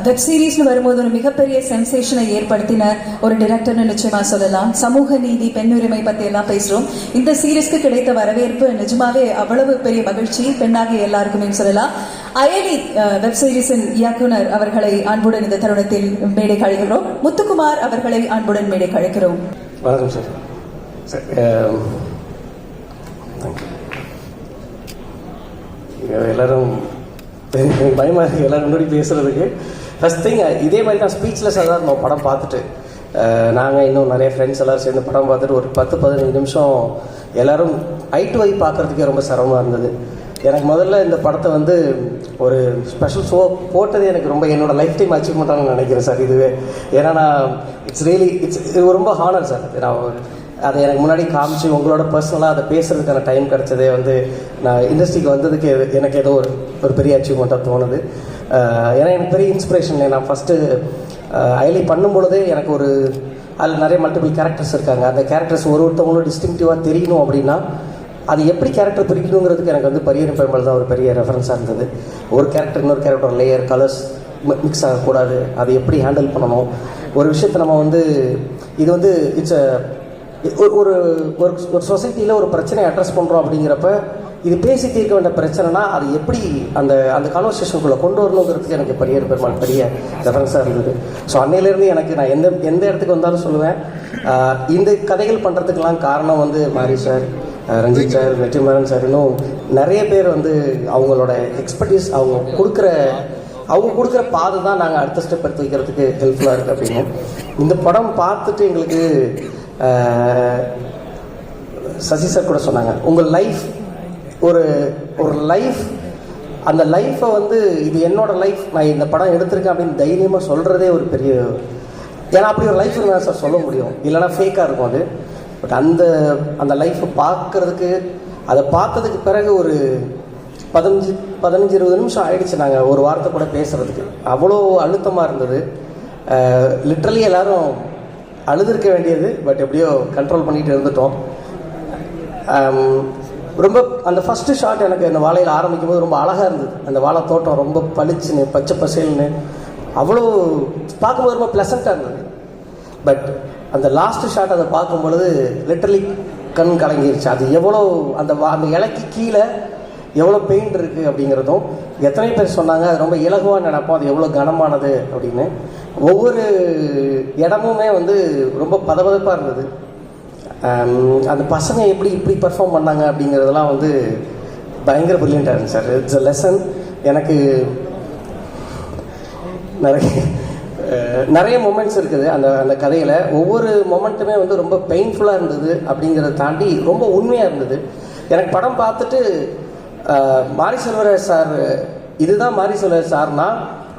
Web சீரிஸ்னு வரும்போது ஒரு மிகப்பெரிய சென்சேஷனை ஏற்படுத்தின ஒரு டிரெக்டர்னு நிச்சயமா சொல்லலாம். சமூக நீதி, பெண் உரிமை பத்தி எல்லாம் பேசுறோம். இந்த சீரிஸ்க்கு கிடைத்த வரவேற்பு நிஜமாவே அவ்வளவு பெரிய மகிழ்ச்சி, பெண்ணாகிய எல்லாருக்குமே சொல்லலாம். அயலி வெப் சீரிஸின் இயக்குனர் அவர்களை அன்புடன் இந்த தருணத்தில் மேடை கழிக்கிறோம். முத்துக்குமார் அவர்களை அன்புடன் மேடை கழிக்கிறோம். வணக்கம் சார். எல்லாரும் பயமாக இருக்குது எல்லாரும் முன்னாடி பேசுகிறதுக்கு. ஃபஸ்ட் திங், இதே மாதிரி தான் ஸ்பீச்லெஸ்ஸாக தான் நம்ம படம் பார்த்துட்டு நாங்கள் இன்னும் நிறைய ஃப்ரெண்ட்ஸ் எல்லோரும் சேர்ந்து படம் பார்த்துட்டு ஒரு 10-15 நிமிஷம் எல்லோரும் ஐ டு ஐ பார்க்குறதுக்கே ரொம்ப சிரமமாக இருந்தது. எனக்கு முதல்ல இந்த படத்தை வந்து ஒரு ஸ்பெஷல் ஷோ போட்டது எனக்கு ரொம்ப என்னோடய லைஃப் டைம் அச்சீவ்மெண்ட்டாக நினைக்கிறேன் சார். இதுவே ஏன்னா நான் இது ரொம்ப ஹானர் சார். நான் அதை எனக்கு முன்னாடி காமிச்சு உங்களோட பர்சனலாக அதை பேசுகிறதுக்கான டைம் கிடச்சதே வந்து நான் இண்டஸ்ட்ரிக்கு வந்ததுக்கு எனக்கு ஏதோ ஒரு பெரிய அச்சீவ்மெண்ட்டாக தோணுது. ஏன்னா எனக்கு பெரிய இன்ஸ்பிரேஷன். நான் ஃபஸ்ட்டு அயலி பண்ணும்பொழுதே எனக்கு அதில் நிறைய மல்டிபிள் கேரக்டர்ஸ் இருக்காங்க. அந்த கேரக்டர்ஸ் ஒருத்தவங்களும் டிஸ்டிங்டிவாக தெரியணும் அப்படின்னா அது எப்படி கேரக்டர் பிரிக்கணுங்கிறதுக்கு எனக்கு வந்து பரியரும் பெருமாள் தான் ஒரு பெரிய ரெஃபரன்ஸாக இருந்தது. ஒரு கேரக்டர் இன்னொரு கேரக்டர் லேயர் கலர்ஸ் மிக்ஸ் ஆகக்கூடாது, அதை எப்படி ஹேண்டில் பண்ணணும். ஒரு விஷயத்தை நம்ம வந்து இது வந்து இட்ஸ் ஒரு ஒரு சொசைட்டியில் ஒரு பிரச்சனையை அட்ரஸ் பண்ணுறோம் அப்படிங்கிறப்ப இது பேசி தீர்க்க வேண்டிய பிரச்சனைனா அது எப்படி அந்த கான்வர்சேஷனுக்குள்ளே கொண்டு வரணுங்கிறதுக்கு எனக்கு பரியர் பெருமாள் பெரிய ரெஃபரன்ஸாக இருந்தது. ஸோ அன்னையிலேருந்து எனக்கு நான் எந்த இடத்துக்கு வந்தாலும் சொல்லுவேன், இந்த கதைகள் பண்ணுறதுக்கெல்லாம் காரணம் வந்து Mari sir, Ranjith sir, Vetrimaaran sir, இன்னும் நிறைய பேர் வந்து அவங்களோட எக்ஸ்பர்டீஸ் அவங்க கொடுக்குற பாதை தான் நாங்கள் அடுத்த ஸ்டெப் எடுத்து வைக்கிறதுக்கு ஹெல்ப்ஃபுல்லாக இருக்குது அப்படின்னு. இந்த படம் பார்த்துட்டு எங்களுக்கு சசி சார் கூட சொன்னாங்க, உங்கள் லைஃப் ஒரு லைஃப், அந்த லைஃப்பை வந்து இது என்னோடய லைஃப், நான் இந்த படம் எடுத்திருக்கேன் அப்படின்னு தைரியமாக சொல்கிறதே ஒரு பெரிய, ஏன்னா அப்படி ஒரு லைஃப் தான் சார் சொல்ல முடியும், இல்லைனா ஃபேக்காக இருக்கும் அது. பட் அந்த லைஃப்பை பார்க்குறதுக்கு, அதை பார்த்ததுக்கு பிறகு ஒரு 15-20 நிமிஷம் ஆயிடுச்சு நாங்கள் ஒரு வாரத்தை கூட பேசுகிறதுக்கு. அவ்வளோ அழுத்தமாக இருந்தது. லிட்ரலி எல்லோரும் அழுதுருக்க வேண்டியது, பட் எப்படியோ கண்ட்ரோல் பண்ணிகிட்டு இருந்துட்டோம். ரொம்ப அந்த ஃபஸ்ட்டு ஷாட் எனக்கு அந்த வாழையில் ஆரம்பிக்கும் போது ரொம்ப அழகாக இருந்தது. அந்த வாழை தோட்டம் ரொம்ப பளிச்சுன்னு பச்சை பசேல்னு அவ்வளோ பார்க்கும்போது ரொம்ப ப்ளசண்ட்டாக இருந்தது. பட் அந்த லாஸ்ட்டு ஷாட் அதை பார்க்கும் பொழுது லிட்டரலி கண் கலங்கிருச்சு. அது எவ்வளோ அந்த இலைக்கு கீழே எவ்வளோ பெயிண்ட் இருக்குது அப்படிங்கிறதும், எத்தனை பேர் சொன்னாங்க அது ரொம்ப இலகுவாக நினைப்போம், அது எவ்வளோ கனமானது அப்படின்னு. ஒவ்வொரு இடமுமே வந்து ரொம்ப பதபதப்பாக இருந்தது. அந்த பசங்க இப்படி பர்ஃபார்ம் பண்ணாங்க அப்படிங்கிறதெல்லாம் வந்து பயங்கர ப்ரில்லியண்ட்டாக இருந்துச்சு சார். It's a lesson. எனக்கு நிறைய மொமெண்ட்ஸ் இருக்குது அந்த கதையில். ஒவ்வொரு மொமெண்ட்டுமே வந்து ரொம்ப பெயின்ஃபுல்லாக இருந்தது அப்படிங்கிறத தாண்டி ரொம்ப உண்மையாக இருந்தது. எனக்கு படம் பார்த்துட்டு மாரி செல்வராஜ் சார், இதுதான் மாரி செல்வராஜ் சார்னா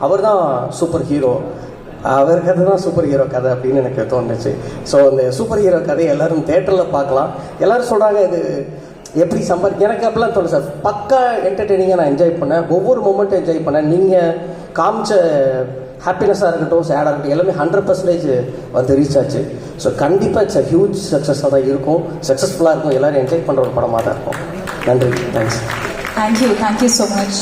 அவர் தான் சூப்பர் ஹீரோ, அவர் கதை தான் சூப்பர் ஹீரோ கதை அப்படின்னு எனக்கு தோணுச்சு. ஸோ அந்த சூப்பர் ஹீரோ கதையை எல்லோரும் தேட்டரில் பார்க்கலாம். எல்லோரும் சொல்கிறாங்க இது எப்படி எனக்கு அப்படிலாம் தோணும் சார். பக்கா என்டர்டெய்னிங்காக நான் என்ஜாய் பண்ணேன், ஒவ்வொரு மூமெண்ட்டும் என்ஜாய் பண்ணேன். நீங்கள் காமிச்ச ஹாப்பினஸாக இருக்கட்டும், சேடாக இருக்கட்டும், எல்லாமே 100% வந்து ரீச் ஆச்சு. ஸோ கண்டிப்பாக இட்ஸ் அ ஹியூஜ் சக்ஸஸாக தான் இருக்கும், சக்ஸஸ்ஃபுல்லாக இருக்கும், எல்லோரும் என்ஜாய் பண்ணுற ஒரு படமாக தான் இருக்கும். நன்றி, thanks. Thank you so much.